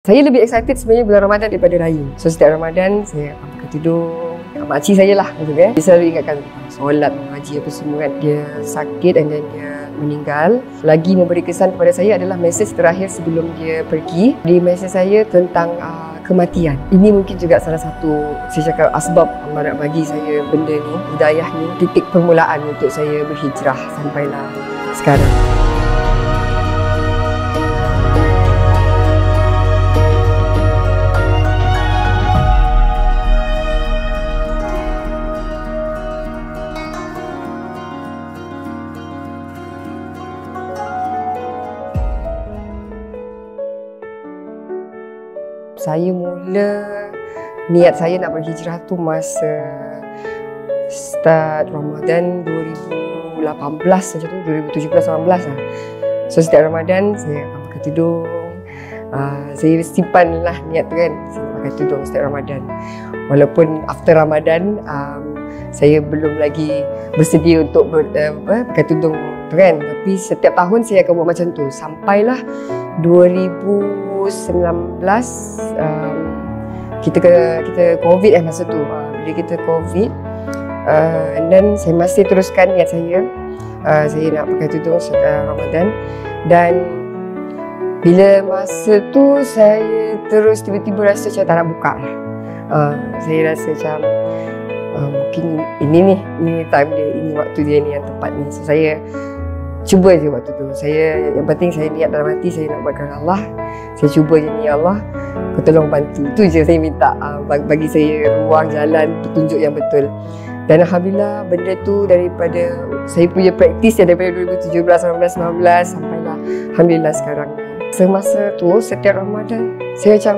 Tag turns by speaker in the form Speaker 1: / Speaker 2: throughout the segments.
Speaker 1: Saya lebih excited sebenarnya bulan Ramadan daripada Raya. So setiap Ramadan saya akan pakai tudung. Makcik saya lah maksudnya. Dia selalu ingatkan tentang solat, mengaji apa semua kan. Dia sakit dan dia meninggal. Lagi memberi kesan kepada saya adalah mesej terakhir sebelum dia pergi. Di mesej saya tentang kematian. Ini mungkin juga salah satu saya cakap asbab Allah nak bagi saya benda ni, hidayah ni, titik permulaan untuk saya berhijrah sampailah sekarang. Saya mula niat saya nak berhijrah tu masa start Ramadan 2018 macam tu, 2017-18 lah. So setiap Ramadan saya akan pakai tudung. Saya simpan lah niat tu kan, saya pakai tudung setiap Ramadan. Walaupun after Ramadan saya belum lagi bersedia untuk pakai tudung tu kan. Tapi setiap tahun saya akan buat macam tu. Sampailah 2019 kita COVID masa tu. Bila kita COVID and then saya masih teruskan niat saya. Saya nak pakai tudung Ramadan. Dan bila masa tu saya terus tiba-tiba rasa macam tak nak buka lah. Saya rasa macam mungkin ini time dia, ini waktu dia ni yang tepat ni. So saya cuba je waktu tu. Yang penting saya niat dalam hati saya nak buat kerana Allah. Saya cuba je ni, Allah kau tolong bantu. Itu je saya minta, bagi saya ruang, jalan, petunjuk yang betul. Dan Alhamdulillah benda tu daripada saya punya praktis daripada 2017, 18, 19 sampailah Alhamdulillah sekarang. Semasa tu setiap Ramadan saya macam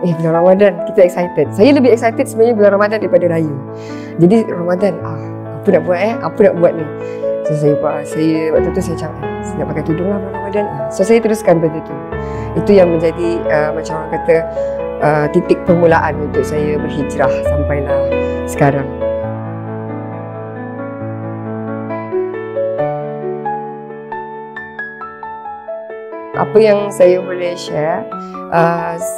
Speaker 1: bulan Ramadan kita excited. Saya lebih excited sebenarnya bulan Ramadan daripada Raya. Jadi Ramadan apa nak buat apa nak buat ni. So saya waktu tu saya macam saya nak pakai tudung lah bulan Ramadan. So saya teruskan benda tu. Itu yang menjadi macam orang kata titik permulaan untuk saya berhijrah sampailah sekarang. Apa yang saya boleh share,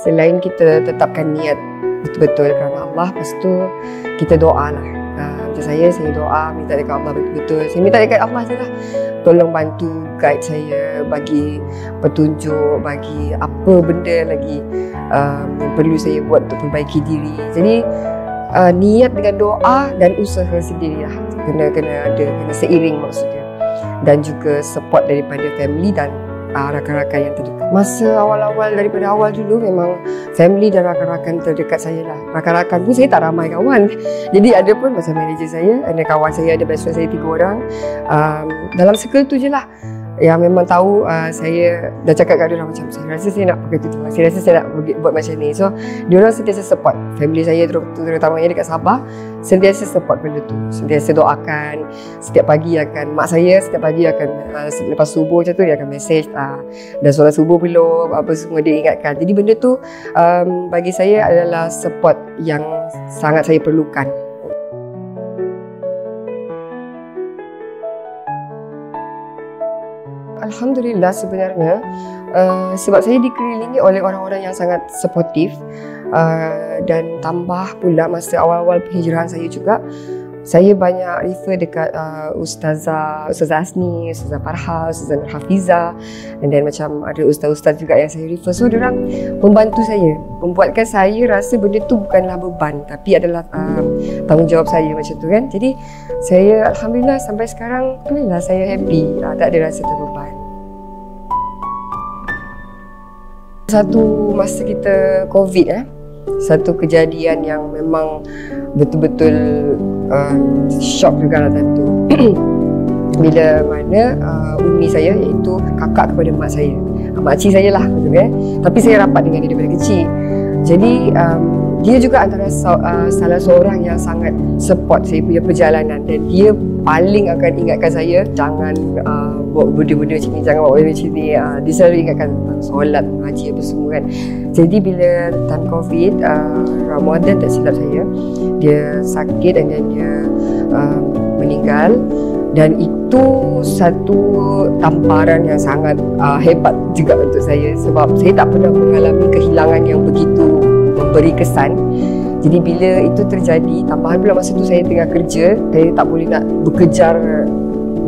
Speaker 1: selain kita tetapkan niat betul-betul kerana Allah, lepas tu kita doa lah. Macam saya doa minta dekat Allah betul-betul. Saya minta dekat Allah je lah, tolong bantu guide saya, bagi petunjuk, bagi apa benda lagi yang perlu saya buat untuk perbaiki diri. Jadi niat dengan doa dan usaha sendirilah kena seiring maksudnya. Dan juga support daripada family dan rakan-rakan yang terdekat. Masa awal-awal, daripada awal dulu memang family dan rakan-rakan terdekat saya lah. Rakan-rakan pun saya tak ramai kawan. Jadi ada pun masa manager saya, ada kawan saya, ada best friend saya 3 orang. Dalam circle tu je lah yang memang tahu. Saya dah cakap kat dia orang macam saya rasa saya nak pakai tudung, saya rasa saya nak buat macam ni. So diorang sentiasa support. Family saya terutamanya dekat Sabah sentiasa support benda tu, sentiasa doakan. Setiap pagi mak saya setiap pagi akan lepas subuh macam tu dia akan message dah solat subuh belum, apa semua dia ingatkan. Jadi benda tu bagi saya adalah support yang sangat saya perlukan. Alhamdulillah sebenarnya sebab saya dikelilingi oleh orang-orang yang sangat supportive, dan tambah pula masa awal-awal penghijrahan saya juga saya banyak refer dekat Ustazah Asni, Ustazah Farha, Ustazah Hafiza, and then macam ada ustaz-ustaz juga yang saya refer. So diorang membantu saya, membuatkan saya rasa benda tu bukanlah beban tapi adalah tanggungjawab saya macam tu kan. Jadi saya Alhamdulillah sampai sekarang alhamdulillah saya happy, tak ada rasa terbeban. Satu masa kita COVID satu kejadian yang memang betul-betul shock juga lah time tu. Bila mana umi saya, iaitu kakak kepada mak saya, makcik saya lah maksudnya, tapi saya rapat dengan dia daripada kecil. Jadi dia juga antara salah seorang yang sangat support saya punya perjalanan. Dan dia paling akan ingatkan saya, jangan buat benda-benda macam ni, jangan buat benda macam ni. Dia selalu ingatkan tentang solat, mengaji apa semua kan. Jadi bila time COVID, Ramadan tak silap saya, dia sakit dan dia meninggal. Dan itu satu tamparan yang sangat hebat juga untuk saya, sebab saya tak pernah mengalami kehilangan yang begitu memberi kesan. Jadi bila itu terjadi, tambahan pula masa tu saya tengah kerja, saya tak boleh nak berkejar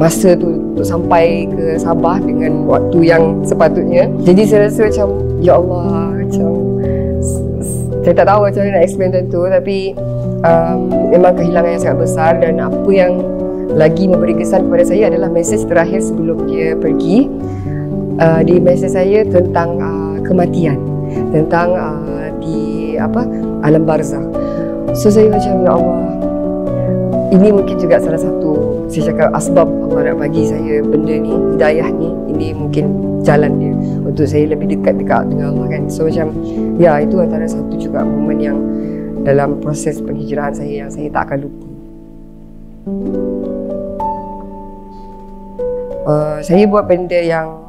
Speaker 1: masa tu untuk sampai ke Sabah dengan waktu yang sepatutnya. Jadi saya rasa macam, ya Allah, macam saya tak tahu macam mana nak explain tentu, tapi memang kehilangan yang sangat besar. Dan apa yang lagi memberi kesan kepada saya adalah mesej terakhir sebelum dia pergi. Di mesej saya tentang kematian, tentang di alam barzakh. So saya macam, ya Allah, ini mungkin juga salah satu, saya cakap, asbab Allah nak bagi saya benda ni, hidayah ni. Ini mungkin jalan dia untuk saya lebih dekat-dekat dengan Allah kan. So macam, ya, itu antara satu juga momen yang dalam proses penghijrahan saya yang saya tak akan lupa. Saya buat benda yang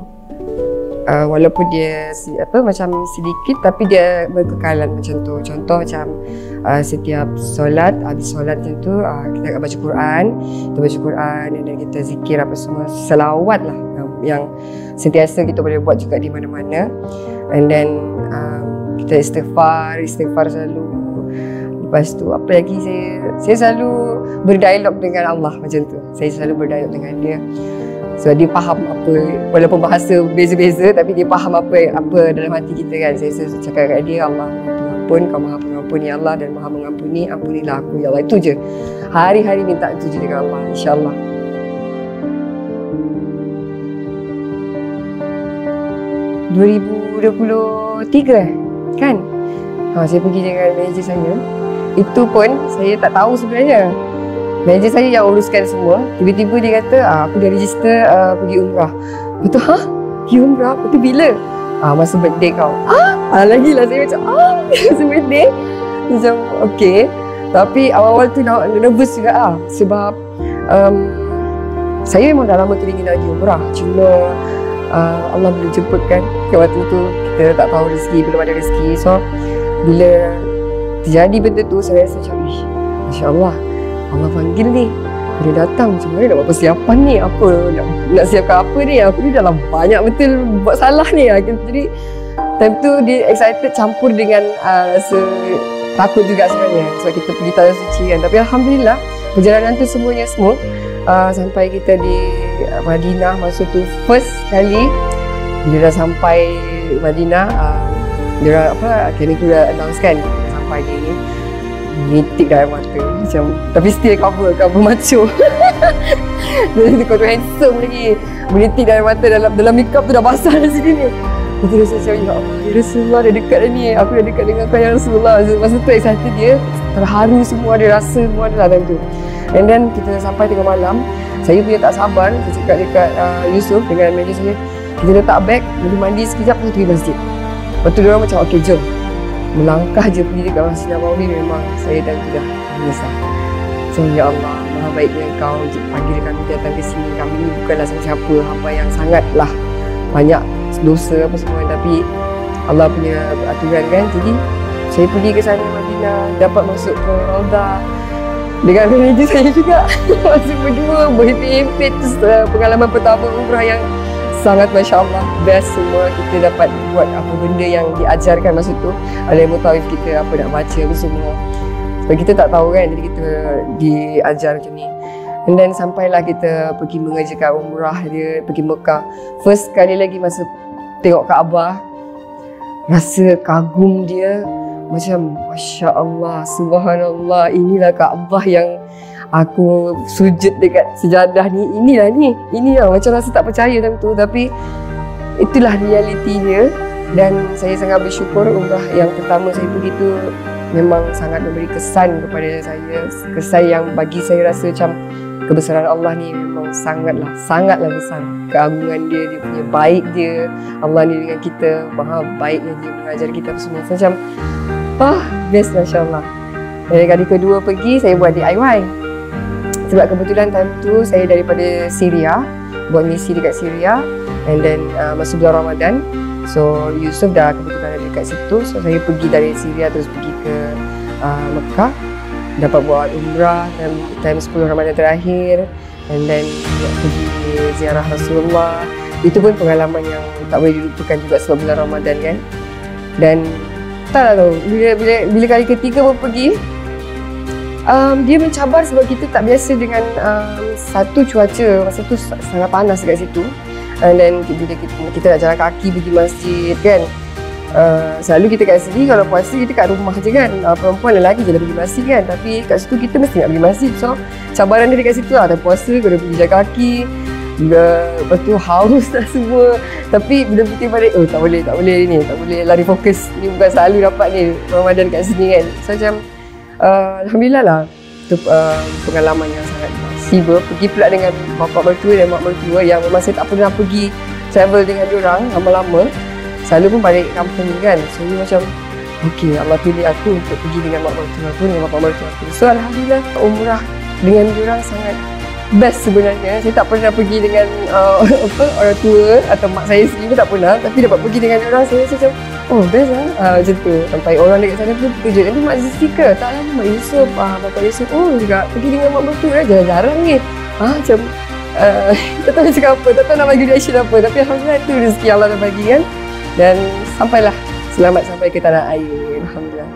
Speaker 1: walaupun dia macam sedikit, tapi dia berkekalan macam tu. Contoh macam setiap solat, habis solat macam tu, kita akan baca Quran. Kita baca Quran dan kita zikir apa semua, selawat lah yang sentiasa kita boleh buat juga di mana-mana. And then kita istighfar selalu. Lepas tu apa lagi, saya selalu berdialog dengan Allah macam tu. Saya selalu berdialog dengan dia. So dia faham apa, walaupun bahasa beza-beza, tapi dia faham apa dalam hati kita kan. Saya selalu cakap kat dia, Allah pengampun, kau maha pengampun ya Allah, dan maha mengampuni, ampunilah aku ya Allah. Itu je, hari-hari minta itu je dengan Allah, insyaAllah. (2023) kan? Saya pergi dengan manager saya. Itu pun saya tak tahu sebenarnya. Manager saya yang uruskan semua. Tiba-tiba dia kata, aku dah register pergi umrah. Betul? Pergi umrah? Betul bila? Masa birthday kau. Lagilah saya macam, masa birthday? Macam, okay. Tapi awal-awal tu nervous juga sebab saya memang dah lama teringin nak pergi umrah. Cuma Allah belum jemputkan. Waktu tu kita tak tahu rezeki, belum ada rezeki. So bila terjadi benda tu, saya rasa macam, Masya Allah, Allah panggil ni, dia datang, macam mana nak buat persiapan ni, apa nak siapkan apa ni, aku ni dalam banyak betul buat salah ni. Jadi time tu dia excited campur dengan rasa takut juga sebenarnya, sebab kita pergi tanah suci kan. Tapi Alhamdulillah perjalanan tu semuanya smooth. Sampai kita di Madinah, masa tu first kali bila dah sampai Madinah, dia akhirnya tu dah announce kan sampai ni, nitik dah air mata macam, tapi still cover macho. Dan kau tu handsome lagi, menitik dah air mata, dalam makeup tu dah basah dah sini ni. Kita rasa macam, ya Allah, ya Rasulullah dah dekat dah ni, aku dah dekat dengan kau ya Rasulullah. Masa tu excited dia, terharu semua, dia rasa semua ada dalam tu. And then kita sampai tengah malam, saya punya tak sabar, saya cakap dekat Yusuf dengan manager saya, kita letak beg, mandi sekejap, lepas tu pergi masjid. Lepas tu diorang macam, okay jom. Melangkah je pergi dekat Masjid Nabawi, memang saya dah menyesal. So ya Allah, maha baiknya kau panggil kami datang ke sini. Kami ni bukanlah siapa-siapa, hamba yang sangatlah banyak dosa apa semua, tapi Allah punya aturan kan. Jadi saya pergi ke sana Madinah, dapat masuk ke Raudah dengan manager saya juga. Masuk berdua, berhimpit-himpit. Pengalaman pertama umrah yang sangat Masya Allah, best. Semua kita dapat buat apa benda yang diajarkan masa tu oleh mutawif kita, apa nak baca apa semua. Sebab kita tak tahu kan, jadi kita diajar macam ni. And then sampailah kita pergi mengerjakan umrah dia, pergi Mekah. First kali lagi masa tengok Kaabah, rasa kagum dia, macam Masya Allah, Subhanallah, inilah Kaabah yang aku sujud dekat sejadah ni, inilah macam rasa tak percaya time tu, tapi itulah realiti dia. Dan saya sangat bersyukur umrah yang pertama saya pergi tu memang sangat memberi kesan kepada saya, kesan yang bagi saya rasa macam kebesaran Allah ni memang sangatlah besar. Keagungan dia, dia punya baik dia, Allah ni dengan kita, maha baiknya dia mengajar kita semua. Macam best Masya Allah. Dan kali kedua pergi, saya buat DIY. Sebab kebetulan time tu saya daripada Syria, buat misi dekat Syria. And then masa bulan Ramadan, so Yusuf dah kebetulan ada dekat situ. So saya pergi dari Syria terus pergi ke Mekah, dapat buat umrah dan time 10 Ramadan terakhir. And then pergi ziarah Rasulullah. Itu pun pengalaman yang tak boleh dilupakan juga sebab bulan Ramadan kan. Dan tak tahu, bila kali ketiga pun pergi, dia mencabar sebab kita tak biasa dengan satu cuaca, masa tu sangat panas dekat situ. And then bila kita nak jalan kaki pergi masjid kan, selalu kita kat sini kalau puasa kita kat rumah je kan, perempuan lelaki je dah pergi masjid kan, tapi kat situ kita mesti nak pergi masjid. So cabaran dia dekat situ lah, ada puasa kena pergi jalan kaki juga, lepas tu haus lah semua. Tapi bila fikir balik, tak boleh ni, tak boleh lari fokus, ni bukan selalu dapat ni Ramadan kat sini kan. So macam Alhamdulillah lah, itu pengalaman yang sangat siba. Pergi pula dengan bapa mertua dan mak mertua yang memang saya tak pernah pergi travel dengan diorang lama-lama, selalu pun balik kampung kan. So ni macam okey, Allah pilih aku untuk pergi dengan mak mertua aku, dengan bapa mertua aku. So Alhamdulillah, umrah dengan diorang sangat best sebenarnya. Saya tak pernah pergi dengan orang tua atau mak saya sendiri pun tak pernah, tapi dapat pergi dengan diorang saya rasa macam best lah, macam tu. Sampai orang dekat sana pun terkejut, nanti Mak Zika, tak lama Mak Yusof, Bapak Yusof juga pergi dengan mak mertua jarang-jarang ni. Macam tak tahu nak cakap apa, tak tahu nak bagi reaction apa, tapi Alhamdulillah itu rezeki Allah dah bagi kan. Dan sampailah selamat sampai ke tanah air, Alhamdulillah.